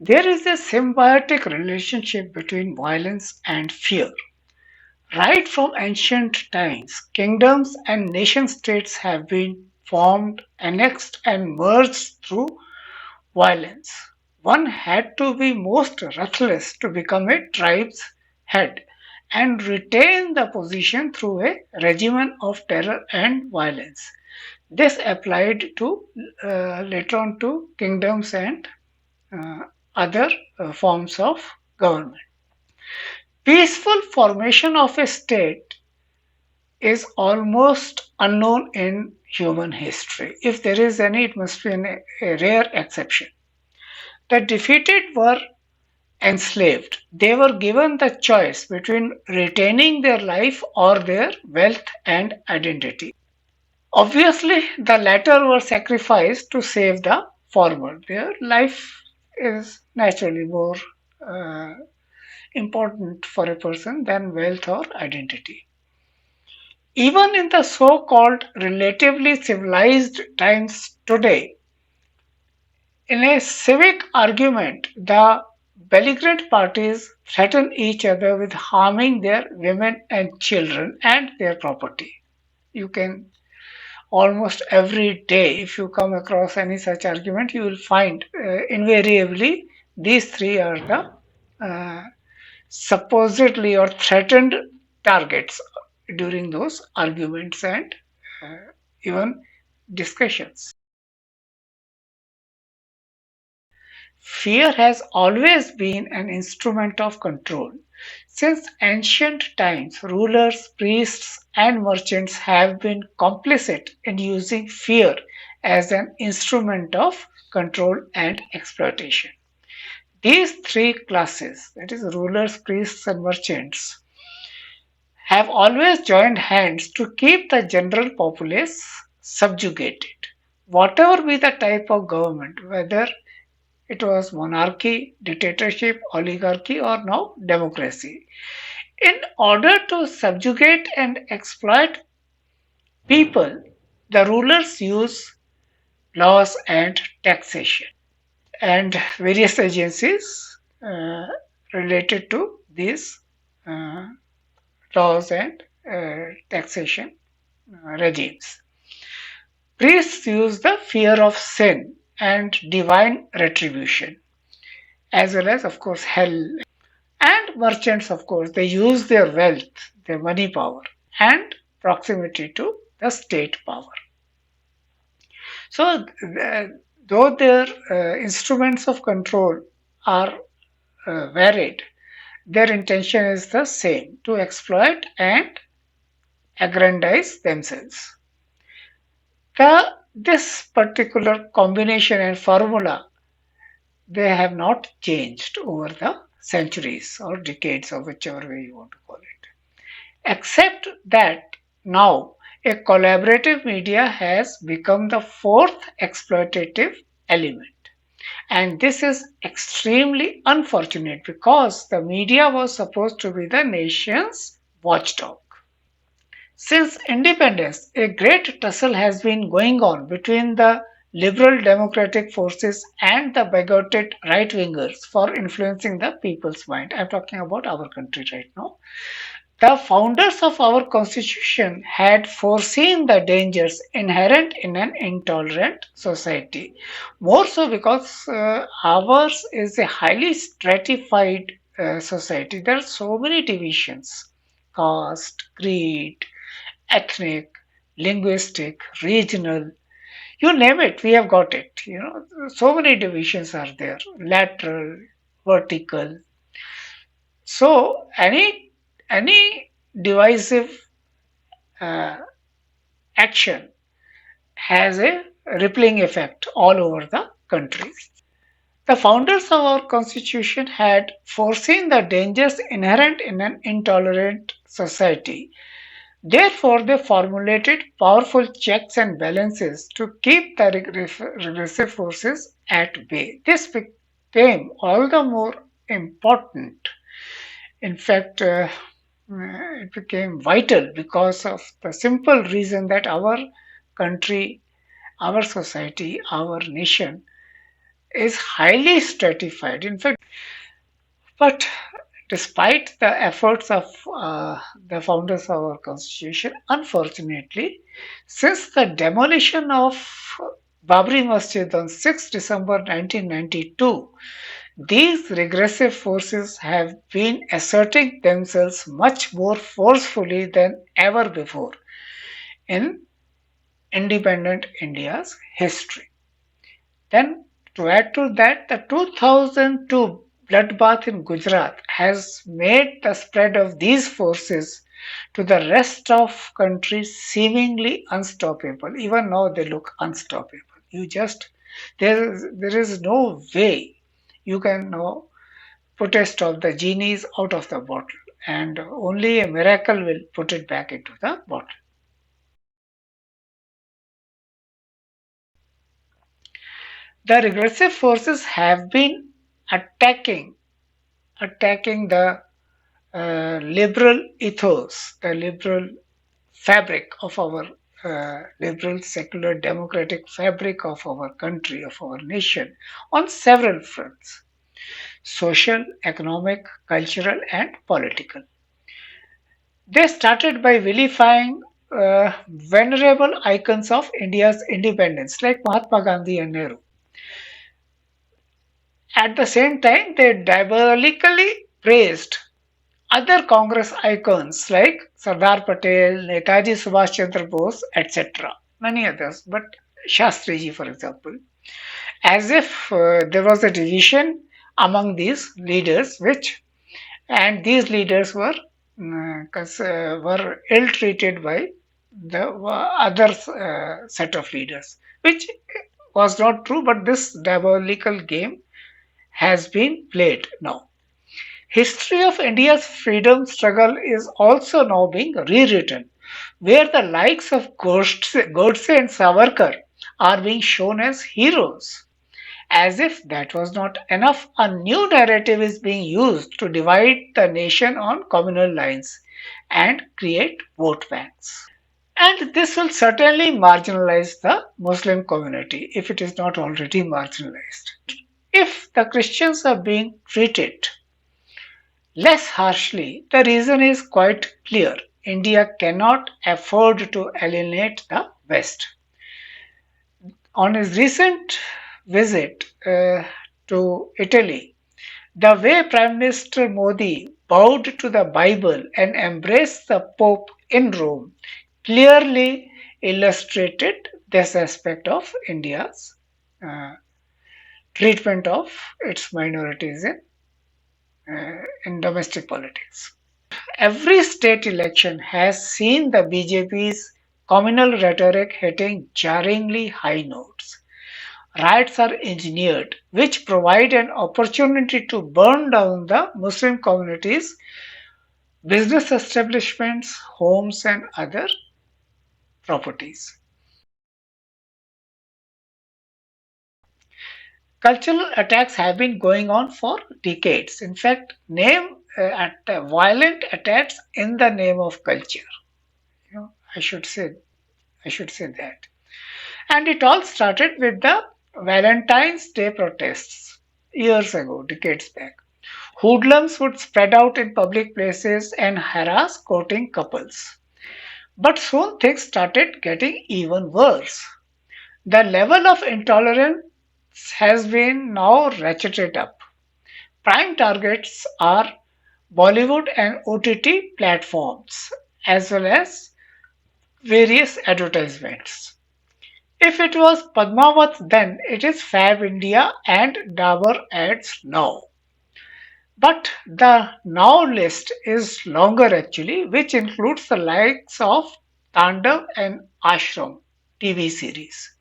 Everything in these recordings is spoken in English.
There is a symbiotic relationship between violence and fear. Right from ancient times, kingdoms and nation states have been formed, annexed, and merged through violence. One had to be most ruthless to become a tribe's head and retain the position through a regimen of terror and violence. This applied to later on to kingdoms and uh, other forms of government. Peaceful formation of a state is almost unknown in human history. If there is any, it must be a rare exception. The defeated were enslaved. They were given the choice between retaining their life or their wealth and identity. Obviously, the latter were sacrificed to save the former. Their life is naturally more uh, important for a person than wealth or identity. Even in the so called relatively civilized times today, in a civic argument, the belligerent parties threaten each other with harming their women and children and their property. You can almost every day, if you come across any such argument, you will find invariably these three are the uh, supposedly or threatened targets during those arguments and uh, even discussions. Fear has always been an instrument of control. Since ancient times, rulers, priests, and merchants have been complicit in using fear as an instrument of control and exploitation. These three classes, that is, rulers, priests, and merchants, have always joined hands to keep the general populace subjugated. Whatever be the type of government, whether it was monarchy, dictatorship, oligarchy, or now democracy. In order to subjugate and exploit people, the rulers use laws and taxation and various agencies related to these uh, laws and taxation regimes. Priests use the fear of sin and divine retribution, as well as, of course, hell. And merchants, of course, they use their wealth, their money power, and proximity to the state power. So, though their instruments of control are varied, their intention is the same to exploit and aggrandize themselves. This particular combination and formula, they have not changed over the centuries or decades, or whichever way you want to call it. Except that now a collaborative media has become the fourth exploitative element. And this is extremely unfortunate because the media was supposed to be the nation's watchdog. Since independence, a great tussle has been going on between the liberal democratic forces and the bigoted right wingers for influencing the people's mind. I'm talking about our country right now. The founders of our constitution had foreseen the dangers inherent in an intolerant society. More so because ours is a highly stratified society. There are so many divisions: caste, creed, ethnic, linguistic, regional. You name it, we have got it. So many divisions are there: lateral, vertical. So any divisive uh, action has a rippling effect all over the country. The founders of our constitution had foreseen the dangers inherent in an intolerant society. Therefore, they formulated powerful checks and balances to keep the regressive forces at bay. This became all the more important. In fact, it became vital because of the simple reason that our country, our society, our nation is highly stratified. In fact, but despite the efforts of the founders of our constitution, unfortunately, since the demolition of Babri Masjid on 6 December 1992, these regressive forces have been asserting themselves much more forcefully than ever before in independent India's history. Then, to add to that, the 2002 bloodbath in Gujarat has made the spread of these forces to the rest of country seemingly unstoppable. Even now, they look unstoppable. There is no way you can now put a stop. The genie is out of the bottle, and only a miracle will put it back into the bottle. The regressive forces have been attacking attacking the liberal ethos, the liberal fabric of our liberal, secular, democratic fabric of our country, of our nation, on several fronts: social, economic, cultural, and political. They started by vilifying venerable icons of India's independence, like Mahatma Gandhi and Nehru. At the same time, they diabolically praised other Congress icons like Sardar Patel, Netaji Subhash Chandra Bose, etc. Many others, but Shastriji, for example, as if there was a division among these leaders, and these leaders were ill treated by the other set of leaders, which was not true. But this diabolical game has been played now. History of India's freedom struggle is also now being rewritten, where the likes of Godse and Savarkar are being shown as heroes. As if that was not enough, a new narrative is being used to divide the nation on communal lines and create vote banks. And this will certainly marginalize the Muslim community if it is not already marginalized. If the Christians are being treated less harshly, the reason is quite clear. India cannot afford to alienate the West. On his recent visit to Italy, the way Prime Minister Modi bowed to the Bible and embraced the Pope in Rome clearly illustrated this aspect of India's uh, treatment of its minorities in domestic politics. Every state election has seen the BJP's communal rhetoric hitting jarringly high notes. Riots are engineered, which provide an opportunity to burn down the Muslim communities, business establishments, homes, and other properties. Cultural attacks have been going on for decades. In fact, name violent attacks in the name of culture. You know, I should say that. And it all started with the Valentine's Day protests years ago, decades back. Hoodlums would spread out in public places and harass courting couples. But soon things started getting even worse. The level of intolerance has been now ratcheted up. Prime targets are Bollywood and OTT platforms, as well as various advertisements. If it was Padmavat then, it is Fab India and Dabur ads now. But the now list is longer actually, which includes the likes of Tandav and Ashram TV series.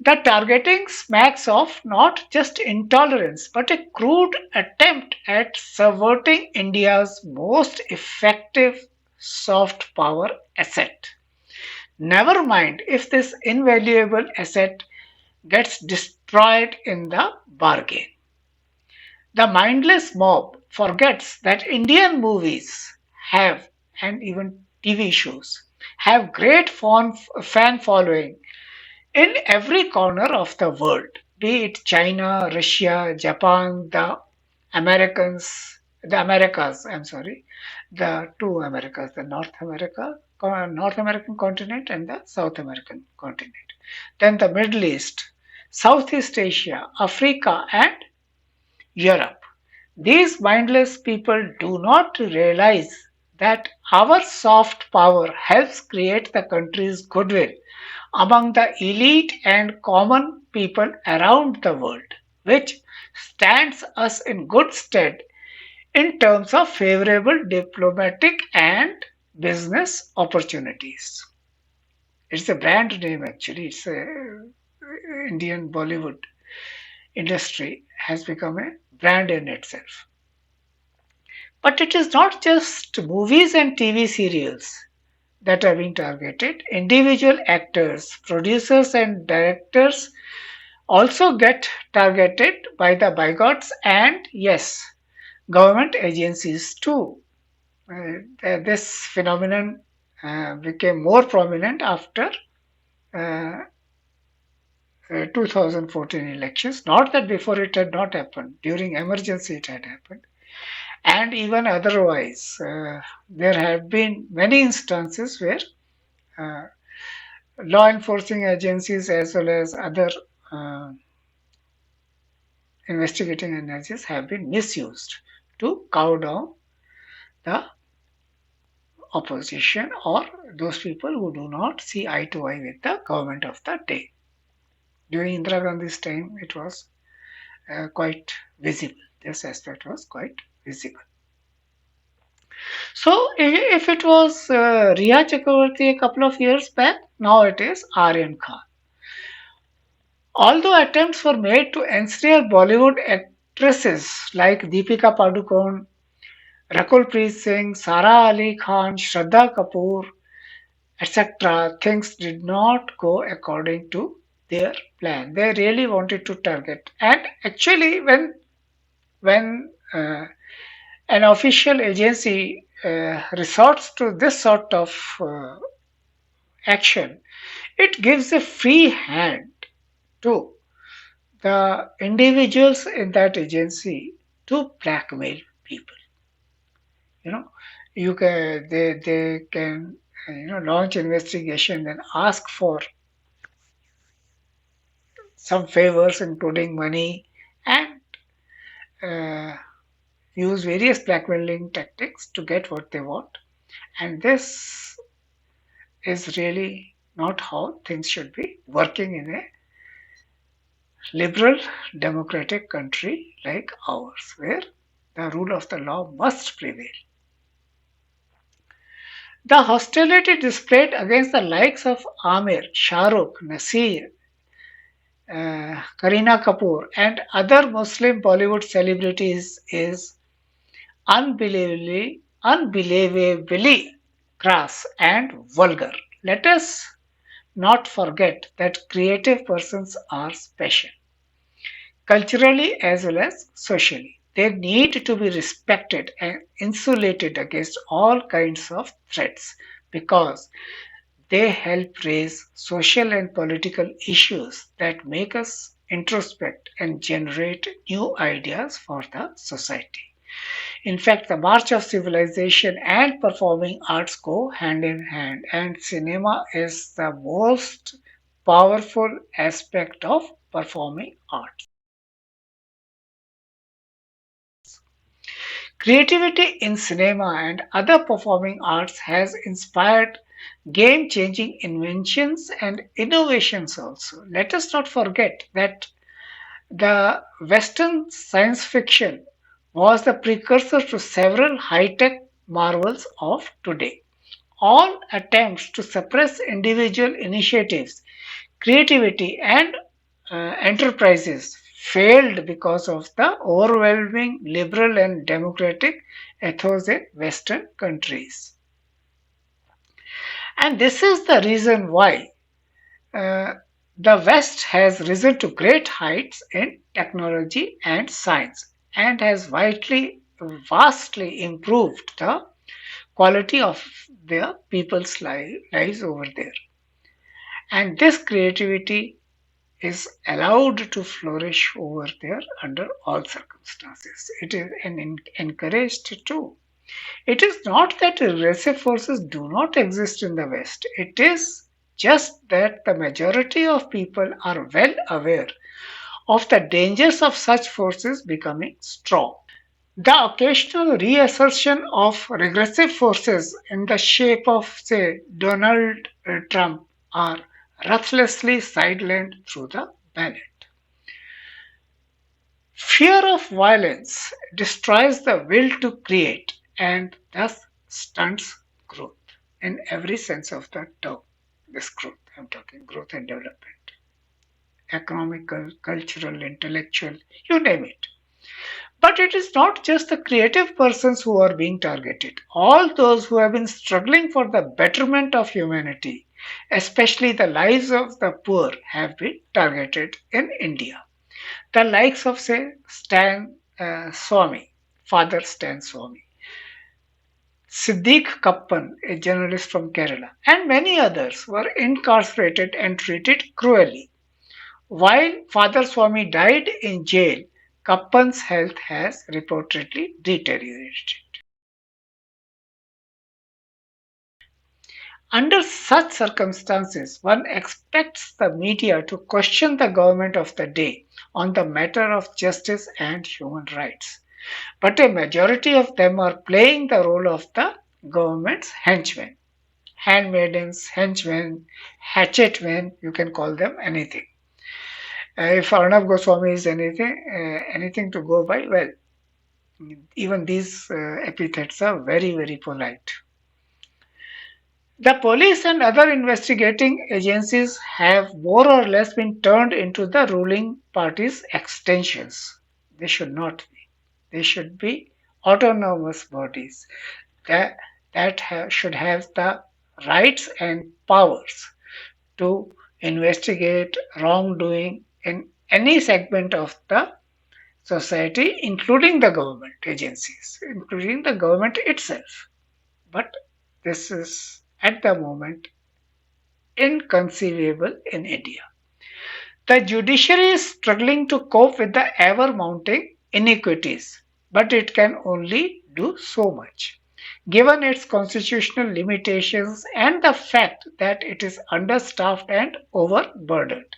The targeting smacks of not just intolerance, but a crude attempt at subverting India's most effective soft power asset. Never mind if this invaluable asset gets destroyed in the bargain. The mindless mob forgets that Indian movies have, and even TV shows, have great fan following in every corner of the world. be it China, Russia, Japan, the Americas, I'm sorry, the two Americas, the North American continent and the South American continent. Then the Middle East, Southeast Asia, Africa, and Europe. These mindless people do not realize that our soft power helps create the country's goodwill among the elite and common people around the world, which stands us in good stead in terms of favorable diplomatic and business opportunities. It's a brand name actually. It's a Indian Bollywood industry has become a brand in itself. But it is not just movies and TV serials that are being targeted. Individual actors, producers, and directors also get targeted by the bigots and, yes, government agencies too. This phenomenon became more prominent after uh, 2014 elections. Not that before it had not happened, during emergency it had happened. And even otherwise, there have been many instances where uh, law enforcing agencies as well as other uh, investigating agencies have been misused to cow down the opposition or those people who do not see eye to eye with the government of the day. During Indira Gandhi's time, it was quite visible. This aspect was quite visible. So, if it was Riya Chakravarti a couple of years back, now it is Aryan Khan. Although attempts were made to ensnare Bollywood actresses like Deepika Padukone, Rakul Preet Singh, Sara Ali Khan, Shraddha Kapoor, etc., things did not go according to their plan. They really wanted to target. And actually, when an official agency resorts to this sort of action, it gives a free hand to the individuals in that agency to blackmail people. You know, they can launch investigation and ask for some favors, including money, and uh, use various blackmailing tactics to get what they want. And this is really not how things should be working in a liberal democratic country like ours, where the rule of the law must prevail. The hostility displayed against the likes of Amir, Shah Rukh, Nasir, Kareena Kapoor, and other Muslim Bollywood celebrities is unbelievably crass and vulgar. Let us not forget that creative persons are special, culturally as well as socially. They need to be respected and insulated against all kinds of threats because they help raise social and political issues that make us introspect and generate new ideas for the society. In fact, the march of civilization and performing arts go hand in hand, and cinema is the most powerful aspect of performing arts. Creativity in cinema and other performing arts has inspired game changing inventions and innovations also. Let us not forget that the Western science fiction was the precursor to several high tech marvels of today. All attempts to suppress individual initiatives, creativity, and enterprises failed because of the overwhelming liberal and democratic ethos in Western countries. And this is the reason why uh, the West has risen to great heights in technology and science and has vastly improved the quality of their people's lives over there. And this creativity is allowed to flourish over there under all circumstances. It is encouraged too. It is not that regressive forces do not exist in the West. It is just that the majority of people are well aware of the dangers of such forces becoming strong. The occasional reassertion of regressive forces in the shape of, say, Donald Trump are ruthlessly sidelined through the ballot. Fear of violence destroys the will to create and thus stunts growth in every sense of the term. This growth, I'm talking growth and development, economical, cultural, intellectual, you name it. But it is not just the creative persons who are being targeted. All those who have been struggling for the betterment of humanity, especially the lives of the poor, have been targeted in India. The likes of, say, Stan Swami, Father Stan Swami, Siddiq Kappan, a journalist from Kerala, and many others were incarcerated and treated cruelly. While Father Swami died in jail, Kappan's health has reportedly deteriorated. Under such circumstances, one expects the media to question the government of the day on the matter of justice and human rights. But a majority of them are playing the role of the government's henchmen, handmaidens, henchmen, hatchetmen, you can call them anything. If Arnab Goswami is anything to go by, well, even these epithets are very, very polite. The police and other investigating agencies have more or less been turned into the ruling party's extensions. They should not be. They should be autonomous bodies that, should have the rights and powers to investigate wrongdoing in any segment of the society, including the government agencies, including the government itself. But this is at the moment inconceivable in India. The judiciary is struggling to cope with the ever mounting iniquities, but it can only do so much. Given its constitutional limitations and the fact that it is understaffed and overburdened.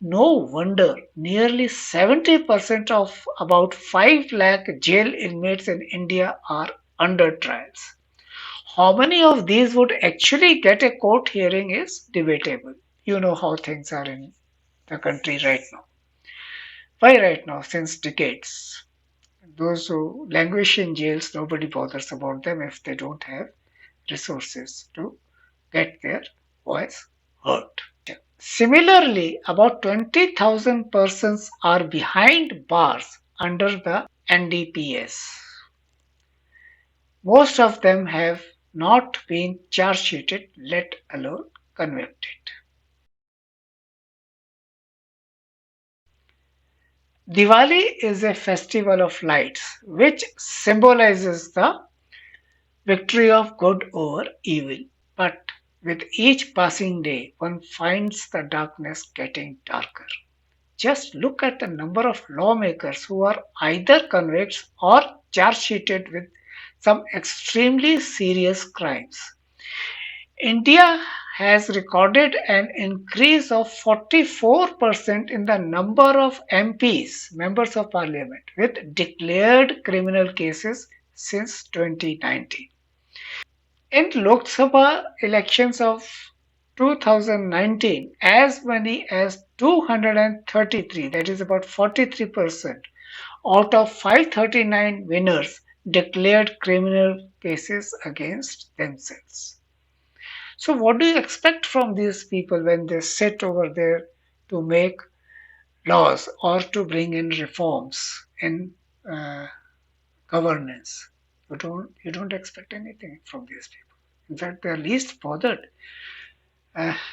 No wonder nearly 70% of about 5 lakh jail inmates in India are under trials. How many of these would actually get a court hearing is debatable. You know how things are in the country right now. Why right now? Since decades. Those who languish in jails, nobody bothers about them if they don't have resources to get their voice heard. Similarly, about 20,000 persons are behind bars under the NDPS. Most of them have not been charge sheeted, let alone convicted. Diwali is a festival of lights which symbolizes the victory of good over evil. But with each passing day, one finds the darkness getting darker. Just look at the number of lawmakers who are either convicts or charge sheeted with some extremely serious crimes. India has recorded an increase of 44% in the number of MPs, members of parliament, with declared criminal cases since 2019. In Lok Sabha elections of 2019, as many as 233, that is about 43%, out of 539 winners declared criminal cases against themselves. So, what do you expect from these people when they sit over there to make laws or to bring in reforms in uh, governance? You don't expect anything from these people. In fact, they are least bothered.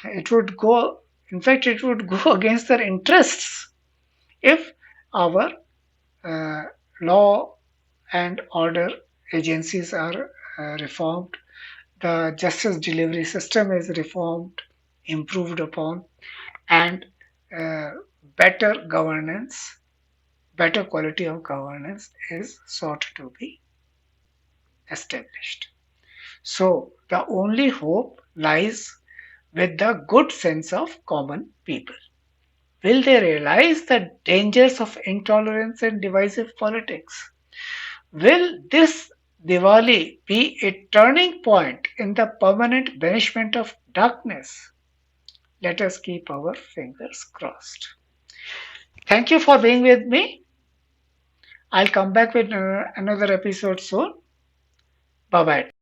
It would go. In fact, it would go against their interests if our uh, law and order agencies are reformed, the justice delivery system is reformed, improved upon, and uh, better governance, better quality of governance is sought to be established. So the only hope lies with the good sense of common people. Will they realize the dangers of intolerance and divisive politics? Will this Diwali be a turning point in the permanent banishment of darkness? Let us keep our fingers crossed. Thank you for being with me. I'll come back with another episode soon. Bye bye.